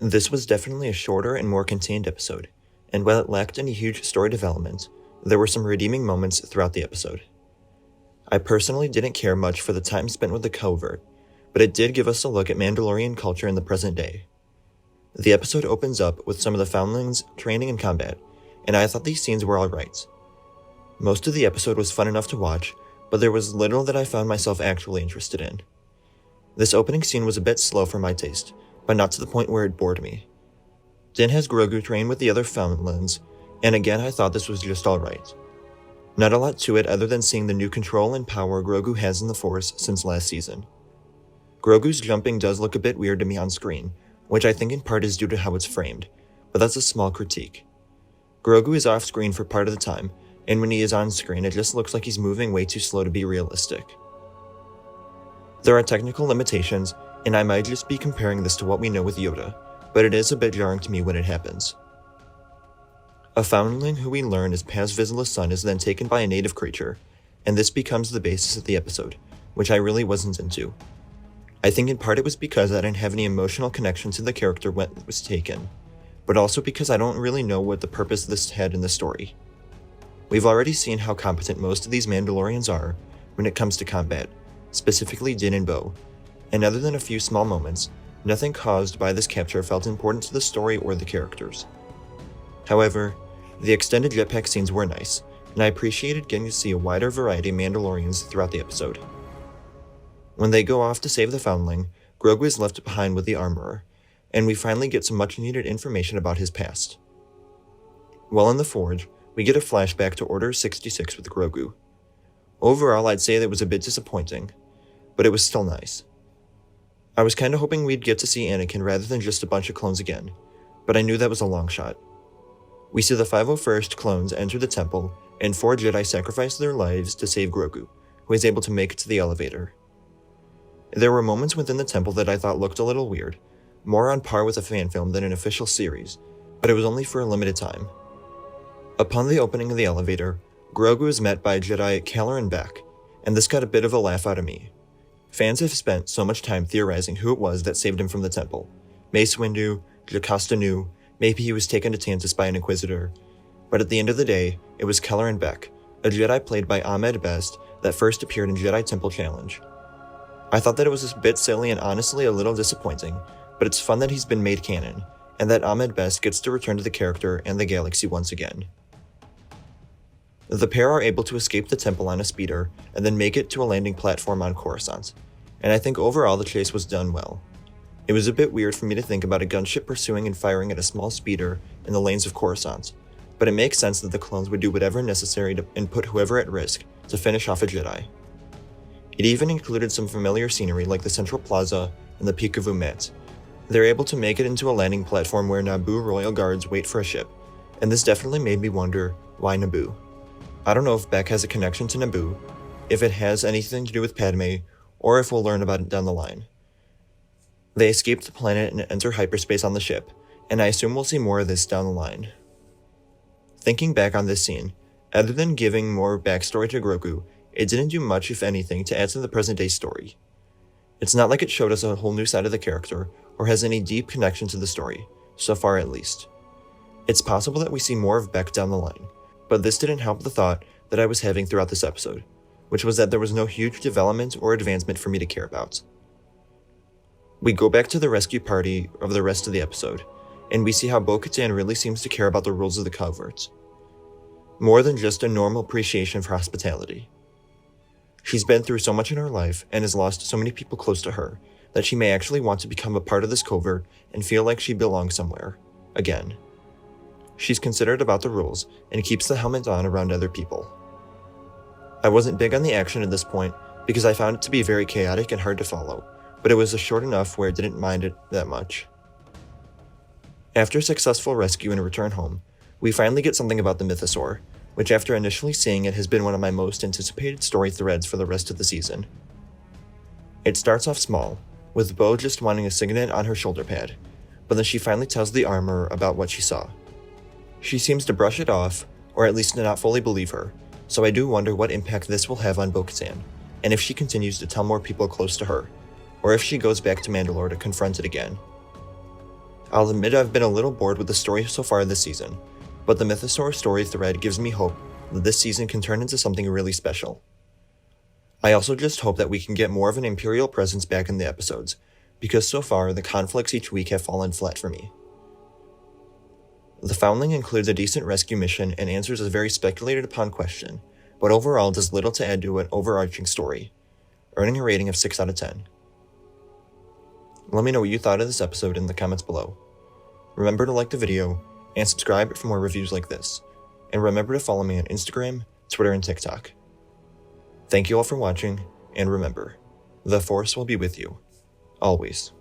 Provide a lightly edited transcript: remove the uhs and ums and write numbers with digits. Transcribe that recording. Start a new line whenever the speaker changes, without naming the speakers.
This was definitely a shorter and more contained episode, and while it lacked any huge story development, there were some redeeming moments throughout the episode. I personally didn't care much for the time spent with the covert, but it did give us a look at Mandalorian culture in the present day. The episode opens up with some of the foundlings training in combat, and I thought these scenes were alright. Most of the episode was fun enough to watch, but there was little that I found myself actually interested in. This opening scene was a bit slow for my taste, but not to the point where it bored me. Din has Grogu train with the other foundlings, and again I thought this was just alright. Not a lot to it other than seeing the new control and power Grogu has in the Force since last season. Grogu's jumping does look a bit weird to me on screen, which I think in part is due to how it's framed, but that's a small critique. Grogu is off screen for part of the time, and when he is on screen it just looks like he's moving way too slow to be realistic. There are technical limitations, and I might just be comparing this to what we know with Yoda, but it is a bit jarring to me when it happens. A foundling who we learn is Paz Vizsla's son is then taken by a native creature, and this becomes the basis of the episode, which I really wasn't into. I think in part it was because I didn't have any emotional connection to the character when it was taken, but also because I don't really know what the purpose this had in the story. We've already seen how competent most of these Mandalorians are when it comes to combat, specifically Din and Bo, and other than a few small moments, nothing caused by this capture felt important to the story or the characters. However, the extended jetpack scenes were nice, and I appreciated getting to see a wider variety of Mandalorians throughout the episode. When they go off to save the foundling, Grogu is left behind with the armorer, and we finally get some much needed information about his past. While in the Forge, we get a flashback to Order 66 with Grogu. Overall, I'd say that it was a bit disappointing, but it was still nice. I was kinda hoping we'd get to see Anakin rather than just a bunch of clones again, but I knew that was a long shot. We see the 501st clones enter the temple, and 4 Jedi sacrifice their lives to save Grogu, who is able to make it to the elevator. There were moments within the temple that I thought looked a little weird, more on par with a fan film than an official series, but it was only for a limited time. Upon the opening of the elevator, Grogu is met by Jedi Caloran Beck, and this got a bit of a laugh out of me. Fans have spent so much time theorizing who it was that saved him from the temple. Mace Windu, Jocasta Nu, maybe he was taken to Tantus by an Inquisitor, but at the end of the day, it was Caloran Beck, a Jedi played by Ahmed Best that first appeared in Jedi Temple Challenge. I thought that it was a bit silly and honestly a little disappointing, but it's fun that he's been made canon, and that Ahmed Best gets to return to the character and the galaxy once again. The pair are able to escape the temple on a speeder and then make it to a landing platform on Coruscant, and I think overall the chase was done well. It was a bit weird for me to think about a gunship pursuing and firing at a small speeder in the lanes of Coruscant, but it makes sense that the clones would do whatever necessary and put whoever at risk to finish off a Jedi. It even included some familiar scenery like the Central Plaza and the Peak of Umat. They're able to make it into a landing platform where Naboo royal guards wait for a ship, and this definitely made me wonder, why Naboo? I don't know if Beck has a connection to Naboo, if it has anything to do with Padme, or if we'll learn about it down the line. They escape the planet and enter hyperspace on the ship, and I assume we'll see more of this down the line. Thinking back on this scene, other than giving more backstory to Grogu, it didn't do much if anything to add to the present day story. It's not like it showed us a whole new side of the character, or has any deep connection to the story, so far at least. It's possible that we see more of Beck down the line, but this didn't help the thought that I was having throughout this episode, which was that there was no huge development or advancement for me to care about. We go back to the rescue party of the rest of the episode, and we see how Bo-Katan really seems to care about the rules of the covert, more than just a normal appreciation for hospitality. She's been through so much in her life and has lost so many people close to her that she may actually want to become a part of this covert and feel like she belongs somewhere, again. She's considerate about the rules and keeps the helmet on around other people. I wasn't big on the action at this point because I found it to be very chaotic and hard to follow, but it was short enough where I didn't mind it that much. After a successful rescue and a return home, we finally get something about the Mythosaur, which after initially seeing it has been one of my most anticipated story threads for the rest of the season. It starts off small, with Bo just wanting a signet on her shoulder pad, but then she finally tells the armorer about what she saw. She seems to brush it off, or at least not fully believe her, so I do wonder what impact this will have on Bo-Katan, and if she continues to tell more people close to her, or if she goes back to Mandalore to confront it again. I'll admit I've been a little bored with the story so far this season, but the Mythosaur story thread gives me hope that this season can turn into something really special. I also just hope that we can get more of an Imperial presence back in the episodes, because so far the conflicts each week have fallen flat for me. The Foundling includes a decent rescue mission and answers a very speculated upon question, but overall does little to add to an overarching story, earning a rating of 6 out of 10. Let me know what you thought of this episode in the comments below. Remember to like the video and subscribe for more reviews like this, and remember to follow me on Instagram, Twitter, and TikTok. Thank you all for watching, and remember, the Force will be with you, always.